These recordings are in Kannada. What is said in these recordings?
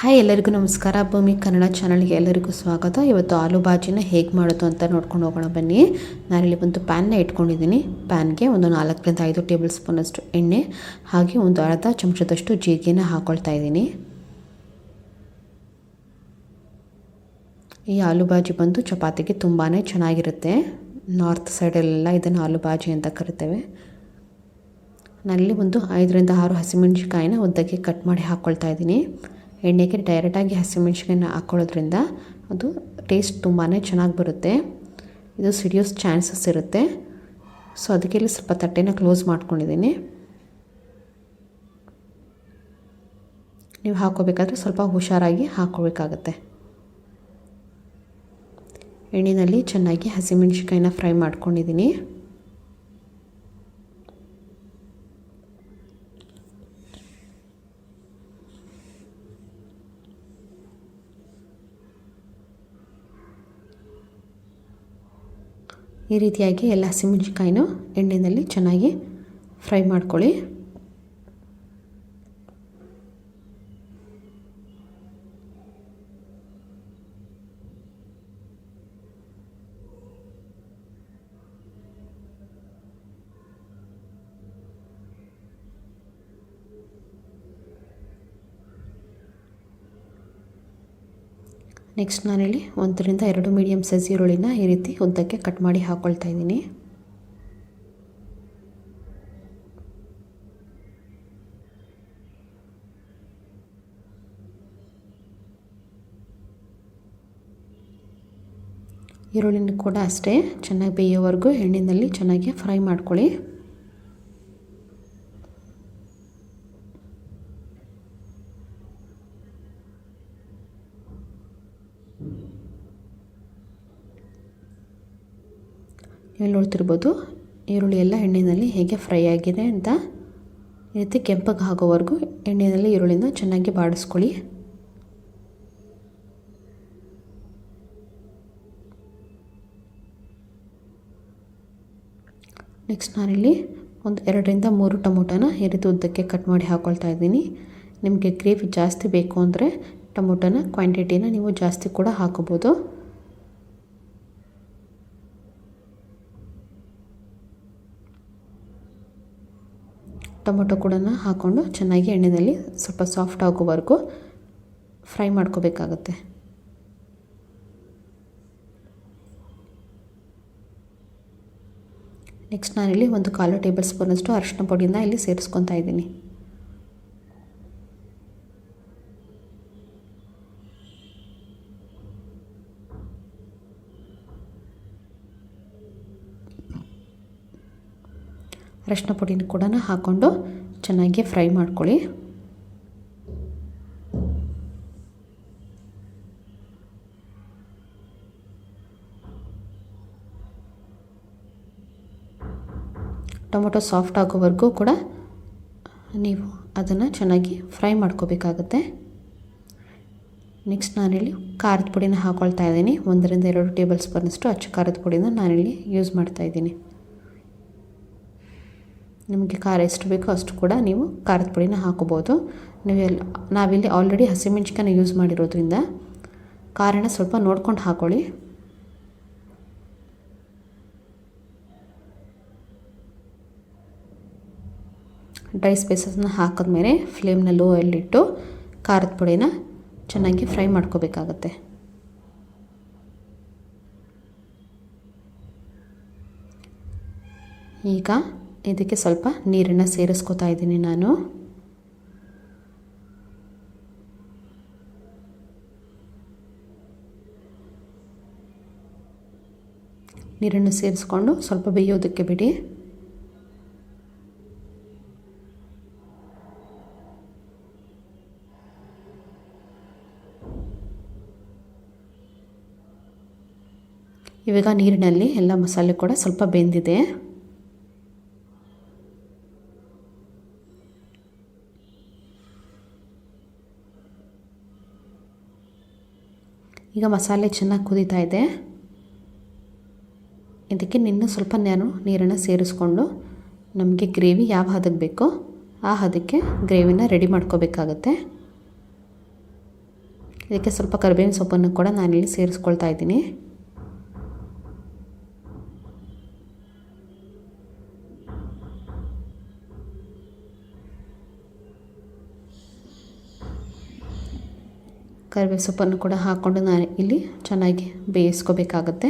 ಹಾಯ್, ಎಲ್ಲರಿಗೂ ನಮಸ್ಕಾರ. ಭೂಮಿ ಕನ್ನಡ ಚಾನಲ್ಗೆ ಎಲ್ಲರಿಗೂ ಸ್ವಾಗತ. ಇವತ್ತು ಆಲೂ ಬಾಜಿನ ಹೇಗೆ ಮಾಡೋದು ಅಂತ ನೋಡ್ಕೊಂಡು ಹೋಗೋಣ ಬನ್ನಿ. ನಾನಿಲ್ಲಿ ಒಂದು ಪ್ಯಾನ್ನ ಇಟ್ಕೊಂಡಿದ್ದೀನಿ. ಪ್ಯಾನ್ಗೆ ಒಂದು 4ರಿಂದ 5 ಟೇಬಲ್ ಸ್ಪೂನಷ್ಟು ಎಣ್ಣೆ ಹಾಗೆ ಒಂದು ಅರ್ಧ ಚಮಚದಷ್ಟು ಜೀರಿಗೆನ ಹಾಕ್ಕೊಳ್ತಾ ಇದ್ದೀನಿ. ಈ ಆಲೂ ಬಾಜಿ ಬಂದು ಚಪಾತಿಗೆ ತುಂಬಾ ಚೆನ್ನಾಗಿರುತ್ತೆ. ನಾರ್ತ್ ಸೈಡಲ್ಲೆಲ್ಲ ಇದನ್ನು ಆಲೂ ಬಾಜಿ ಅಂತ ಕರಿತೇವೆ. ನಾನಿಲ್ಲಿ ಒಂದು 5ರಿಂದ 6 ಹಸಿಮೆಣಸಿಕಾಯಿನ ಉದ್ದಕ್ಕೆ ಕಟ್ ಮಾಡಿ ಹಾಕ್ಕೊಳ್ತಾ ಇದ್ದೀನಿ. ಎಣ್ಣೆಗೆ ಡೈರೆಕ್ಟಾಗಿ ಹಸಿಮೆಣ್ಸಿಕಾಯಿನ ಹಾಕ್ಕೊಳ್ಳೋದ್ರಿಂದ ಅದು ಟೇಸ್ಟ್ ತುಂಬಾ ಚೆನ್ನಾಗಿ ಬರುತ್ತೆ. ಇದು ಸಿಡಿಯೋ ಚಾನ್ಸಸ್ ಇರುತ್ತೆ. ಸೊ ಅದಕ್ಕೆ ಇಲ್ಲಿ ಸ್ವಲ್ಪ ತಟ್ಟೆನ ಕ್ಲೋಸ್ ಮಾಡ್ಕೊಂಡಿದ್ದೀನಿ. ನೀವು ಹಾಕ್ಕೋಬೇಕಾದ್ರೆ ಸ್ವಲ್ಪ ಹುಷಾರಾಗಿ ಹಾಕ್ಕೋಬೇಕಾಗತ್ತೆ. ಎಣ್ಣೆಯಲ್ಲಿ ಚೆನ್ನಾಗಿ ಹಸಿಮೆಣ್ಸಿಕಾಯಿನ ಫ್ರೈ ಮಾಡ್ಕೊಂಡಿದ್ದೀನಿ. ಈ ರೀತಿಯಾಗಿ ಎಲ್ಲ ಹಸಿಮೆಣಸಿಕಾಯಿನೂ ಎಣ್ಣೆಯಲ್ಲಿ ಚೆನ್ನಾಗಿ ಫ್ರೈ ಮಾಡ್ಕೊಳ್ಳಿ. ನೆಕ್ಸ್ಟ್ ನಾನಿಲ್ಲಿ 1ರಿಂದ 2 ಮೀಡಿಯಮ್ ಸೈಜ್ ಈರುಳ್ಳಿನ ಈ ರೀತಿ ಉದ್ದಕ್ಕೆ ಕಟ್ ಮಾಡಿ ಹಾಕ್ಕೊಳ್ತಾ ಇದ್ದೀನಿ. ಈರುಳ್ಳಿನ ಕೂಡ ಅಷ್ಟೇ ಚೆನ್ನಾಗಿ ಬೇಯೋವರೆಗೂ ಎಣ್ಣೆಯಲ್ಲಿ ಚೆನ್ನಾಗಿ ಫ್ರೈ ಮಾಡ್ಕೊಳ್ಳಿ. ಇಲ್ಲಿ ನೋಡ್ತಿರ್ಬೋದು ಈರುಳ್ಳಿ ಎಲ್ಲ ಎಣ್ಣೆಯಲ್ಲಿ ಹೇಗೆ ಫ್ರೈ ಆಗಿದೆ ಅಂತ. ಈ ರೀತಿ ಕೆಂಪಗೆ ಆಗೋವರೆಗೂ ಎಣ್ಣೆಯಲ್ಲಿ ಈರುಳ್ಳಿನ ಚೆನ್ನಾಗಿ ಬಾಡಿಸ್ಕೊಳ್ಳಿ. ನೆಕ್ಸ್ಟ್ ನಾನಿಲ್ಲಿ ಒಂದು 2ರಿಂದ 3 ಟೊಮೊಟೊನ ಈ ರೀತಿ ಉದ್ದಕ್ಕೆ ಕಟ್ ಮಾಡಿ ಹಾಕ್ಕೊಳ್ತಾ ಇದ್ದೀನಿ. ನಿಮಗೆ ಗ್ರೇವಿ ಜಾಸ್ತಿ ಬೇಕು ಅಂದರೆ ಟೊಮೊಟೊನ ಕ್ವಾಂಟಿಟಿನ ನೀವು ಜಾಸ್ತಿ ಕೂಡ ಹಾಕೋಬೋದು. ಟೊಮೊಟೊ ಕೂಡ ಹಾಕ್ಕೊಂಡು ಚೆನ್ನಾಗಿ ಎಣ್ಣೆಯಲ್ಲಿ ಸ್ವಲ್ಪ ಸಾಫ್ಟ್ ಆಗೋವರೆಗೂ ಫ್ರೈ ಮಾಡ್ಕೋಬೇಕಾಗತ್ತೆ. ನೆಕ್ಸ್ಟ್ ನಾನಿಲ್ಲಿ ಒಂದು 1/4 ಟೇಬಲ್ ಸ್ಪೂನಷ್ಟು ಅರಿಶಿನ ಪುಡಿನ ಇಲ್ಲಿ ಸೇರಿಸ್ಕೊತಾ ಇದ್ದೀನಿ. ಅರಿಶಿನ ಪುಡಿನ ಕೂಡ ಹಾಕ್ಕೊಂಡು ಚೆನ್ನಾಗಿ ಫ್ರೈ ಮಾಡ್ಕೊಳ್ಳಿ. ಟೊಮೊಟೊ ಸಾಫ್ಟ್ ಆಗೋವರೆಗೂ ಕೂಡ ನೀವು ಅದನ್ನು ಚೆನ್ನಾಗಿ ಫ್ರೈ ಮಾಡ್ಕೋಬೇಕಾಗತ್ತೆ. ನೆಕ್ಸ್ಟ್ ನಾನಿಲ್ಲಿ ಖಾರದ ಪುಡಿನ ಹಾಕ್ಕೊಳ್ತಾ ಇದ್ದೀನಿ. 1ರಿಂದ 2 ಟೇಬಲ್ ಸ್ಪೂನಷ್ಟು ಅಚ್ಚ ಖಾರದ ಪುಡಿನ ನಾನಿಲ್ಲಿ ಯೂಸ್ ಮಾಡ್ತಾ ಇದ್ದೀನಿ. ನಿಮಗೆ ಖಾರ ಎಷ್ಟು ಬೇಕೋ ಅಷ್ಟು ಕೂಡ ನೀವು ಖಾರದ ಪುಡಿನ ಹಾಕೋಬೋದು. ನಾವಿಲ್ಲಿ ಆಲ್ರೆಡಿ ಹಸಿಮೆಣ್ಸಿಕಾಯಿನ ಯೂಸ್ ಮಾಡಿರೋದ್ರಿಂದ ಖಾರನ ಸ್ವಲ್ಪ ನೋಡ್ಕೊಂಡು ಹಾಕ್ಕೊಳ್ಳಿ. ಡ್ರೈ ಸ್ಪೈಸಸ್ನ ಹಾಕಿದ್ಮೇಲೆ ಫ್ಲೇಮ್ನ ಲೋ ಅಲ್ಲಿಟ್ಟು ಖಾರದ ಪುಡಿನ ಚೆನ್ನಾಗಿ ಫ್ರೈ ಮಾಡ್ಕೋಬೇಕಾಗತ್ತೆ. ಈಗ ಇದಕ್ಕೆ ಸ್ವಲ್ಪ ನೀರನ್ನು ಸೇರಿಸ್ಕೊತಾ ಇದ್ದೀನಿ ನಾನು. ನೀರನ್ನು ಸೇರಿಸ್ಕೊಂಡು ಸ್ವಲ್ಪ ಬೇಯೋದಕ್ಕೆ ಬಿಡಿ. ಇವಾಗ ನೀರಿನಲ್ಲಿ ಎಲ್ಲ ಮಸಾಲೆ ಕೂಡ ಸ್ವಲ್ಪ ಬೆಂದಿದೆ. ಈಗ ಮಸಾಲೆ ಚೆನ್ನಾಗಿ ಕುದೀತಾ ಇದೆ. ಇದಕ್ಕೆ ಇನ್ನೂ ಸ್ವಲ್ಪ ನಾನು ನೀರನ್ನು ಸೇರಿಸ್ಕೊಂಡು ನಮಗೆ ಗ್ರೇವಿ ಯಾವ ಹದಕ್ಕೆ ಬೇಕೋ ಆ ಹದಕ್ಕೆ ಗ್ರೇವಿನ ರೆಡಿ ಮಾಡ್ಕೋಬೇಕಾಗತ್ತೆ. ಇದಕ್ಕೆ ಸ್ವಲ್ಪ ಕರಿಬೇವಿನ ಸೊಪ್ಪನ್ನು ಕೂಡ ನಾನಿಲ್ಲಿ ಸೇರಿಸ್ಕೊಳ್ತಾ ಇದ್ದೀನಿ. ಕರಿಬೇವು ಸೊಪ್ಪನ್ನು ಕೂಡ ಹಾಕ್ಕೊಂಡು ನಾನು ಇಲ್ಲಿ ಚೆನ್ನಾಗಿ ಬೇಯಿಸ್ಕೋಬೇಕಾಗತ್ತೆ.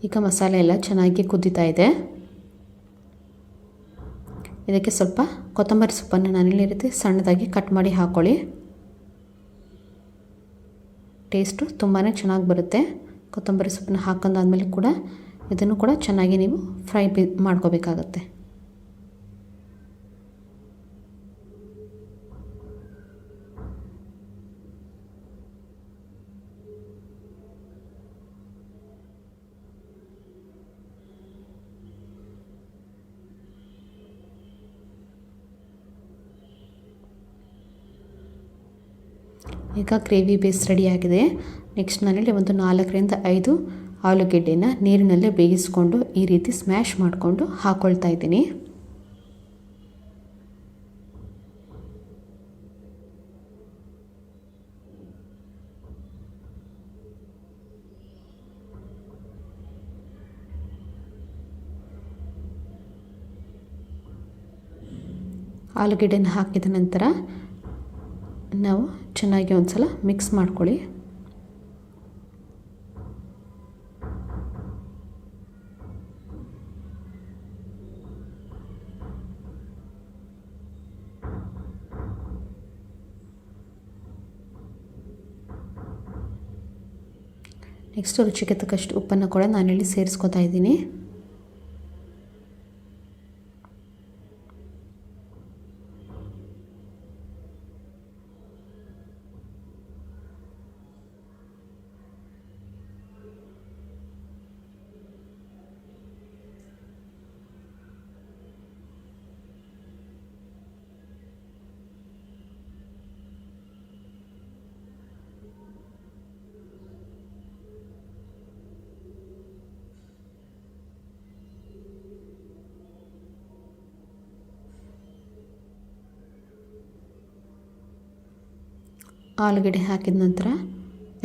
ಈಗ ಮಸಾಲೆ ಎಲ್ಲ ಚೆನ್ನಾಗಿ ಕುದೀತಾ ಇದೆ. ಇದಕ್ಕೆ ಸ್ವಲ್ಪ ಕೊತ್ತಂಬರಿ ಸೊಪ್ಪನ್ನು ನಾನಿಲ್ಲಿ ರೀತಿ ಸಣ್ಣದಾಗಿ ಕಟ್ ಮಾಡಿ ಹಾಕ್ಕೊಳ್ಳಿ. ಟೇಸ್ಟು ತುಂಬಾ ಚೆನ್ನಾಗಿ ಬರುತ್ತೆ. ಕೊತ್ತಂಬರಿ ಸೊಪ್ಪನ್ನ ಹಾಕೊಂಡಾದ್ಮೇಲೆ ಕೂಡ ಇದನ್ನು ಕೂಡ ಚೆನ್ನಾಗಿ ನೀವು ಫ್ರೈ ಮಾಡ್ಕೋಬೇಕಾಗತ್ತೆ. ಈಗ ಗ್ರೇವಿ ಬೇಸ್ ರೆಡಿಯಾಗಿದೆ. ನೆಕ್ಸ್ಟ್ ನಾನಿಲ್ಲಿ ಒಂದು 4ರಿಂದ 5 ಆಲೂಗೆಡ್ಡೆನ ನೀರಿನಲ್ಲೇ ಬೇಯಿಸ್ಕೊಂಡು ಈ ರೀತಿ ಸ್ಮ್ಯಾಶ್ ಮಾಡಿಕೊಂಡು ಹಾಕ್ಕೊಳ್ತಾ ಇದ್ದೀನಿ. ಆಲೂಗೆಡ್ಡೆನ ಹಾಕಿದ ನಂತರ ನಾವು ಚೆನ್ನಾಗಿ ಒಂದು ಸಲ ಮಿಕ್ಸ್ ಮಾಡ್ಕೊಳ್ಳಿ. ನೆಕ್ಸ್ಟ್ ರುಚಿಗೆ ತಕ್ಕಷ್ಟು ಉಪ್ಪನ್ನು ಕೂಡ ನಾನಿಲ್ಲಿ ಸೇರಿಸ್ಕೊತಾ ಇದ್ದೀನಿ. ಆಲೂಗಡ್ಡೆ ಹಾಕಿದ ನಂತರ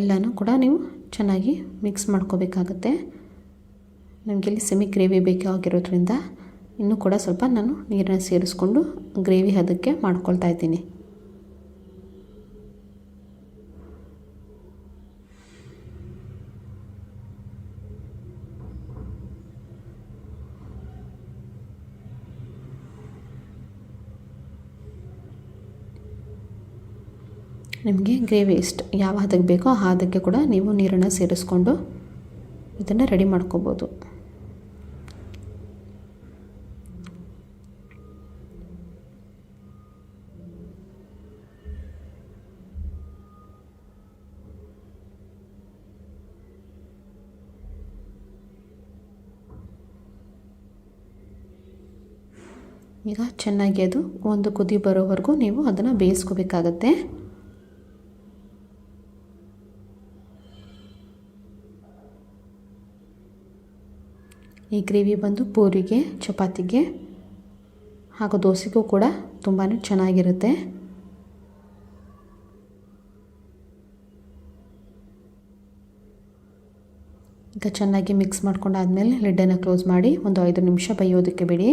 ಎಲ್ಲನೂ ಕೂಡ ನೀವು ಚೆನ್ನಾಗಿ ಮಿಕ್ಸ್ ಮಾಡ್ಕೋಬೇಕಾಗತ್ತೆ. ನಮಗೆ ಇಲ್ಲಿ ಸೆಮಿ ಗ್ರೇವಿ ಬೇಕಾಗಿರೋದ್ರಿಂದ ಇನ್ನೂ ಕೂಡ ಸ್ವಲ್ಪ ನಾನು ನೀರನ್ನು ಸೇರಿಸ್ಕೊಂಡು ಗ್ರೇವಿ ಅದಕ್ಕೆ ಮಾಡ್ಕೊಳ್ತಾ ಇದ್ದೀನಿ. ನಿಮಗೆ ಗ್ರೇವಿ ಎಷ್ಟು ಯಾವ ಹದಕ್ಕೆ ಬೇಕೋ ಆ ಹದಕ್ಕೆ ಕೂಡ ನೀವು ನೀರನ್ನು ಸೇರಿಸ್ಕೊಂಡು ಇದನ್ನು ರೆಡಿ ಮಾಡ್ಕೋಬೋದು. ಈಗ ಚೆನ್ನಾಗಿ ಅದು ಒಂದು ಕುದಿ ಬರೋವರೆಗೂ ನೀವು ಅದನ್ನು ಬೇಯಿಸ್ಕೋಬೇಕಾಗತ್ತೆ. ಈ ಗ್ರೇವಿ ಬಂದು ಪೂರಿಗೆ, ಚಪಾತಿಗೆ ಹಾಗೂ ದೋಸೆಗೂ ಕೂಡ ತುಂಬಾ ಚೆನ್ನಾಗಿರುತ್ತೆ. ಈಗ ಚೆನ್ನಾಗಿ ಮಿಕ್ಸ್ ಮಾಡ್ಕೊಂಡಾದ್ಮೇಲೆ ಲಿಡ್ಡನ್ನು ಕ್ಲೋಸ್ ಮಾಡಿ ಒಂದು 5 ನಿಮಿಷ ಬೇಯೋದಕ್ಕೆ ಬಿಡಿ.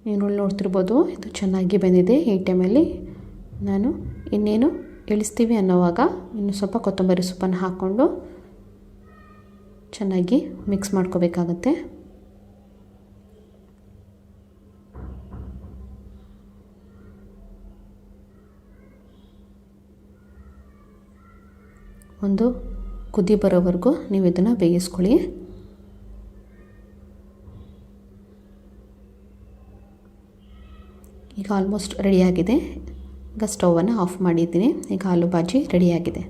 ನೀವು ನೋಡ್ತಿರ್ಬೋದು ಇದು ಚೆನ್ನಾಗಿ ಬಂದಿದೆ. ಈ ಟೈಮಲ್ಲಿ ನಾನು ಇನ್ನೇನು ಇಳಿಸ್ತೀವಿ ಅನ್ನೋವಾಗ ಇನ್ನು ಸ್ವಲ್ಪ ಕೊತ್ತಂಬರಿ ಸೊಪ್ಪನ್ನು ಹಾಕ್ಕೊಂಡು ಚೆನ್ನಾಗಿ ಮಿಕ್ಸ್ ಮಾಡ್ಕೋಬೇಕಾಗತ್ತೆ. ಒಂದು ಕುದಿ ಬರೋವರೆಗೂ ನೀವು ಇದನ್ನು ಬೇಯಿಸ್ಕೊಳ್ಳಿ. ಈಗ ಆಲ್ಮೋಸ್ಟ್ ರೆಡಿಯಾಗಿದೆ. ಈಗ ಸ್ಟವನ್ನು ಆಫ್ ಮಾಡಿದ್ದೀನಿ. ಈಗ ಆಲೂ ಭಾಜಿ ರೆಡಿಯಾಗಿದೆ.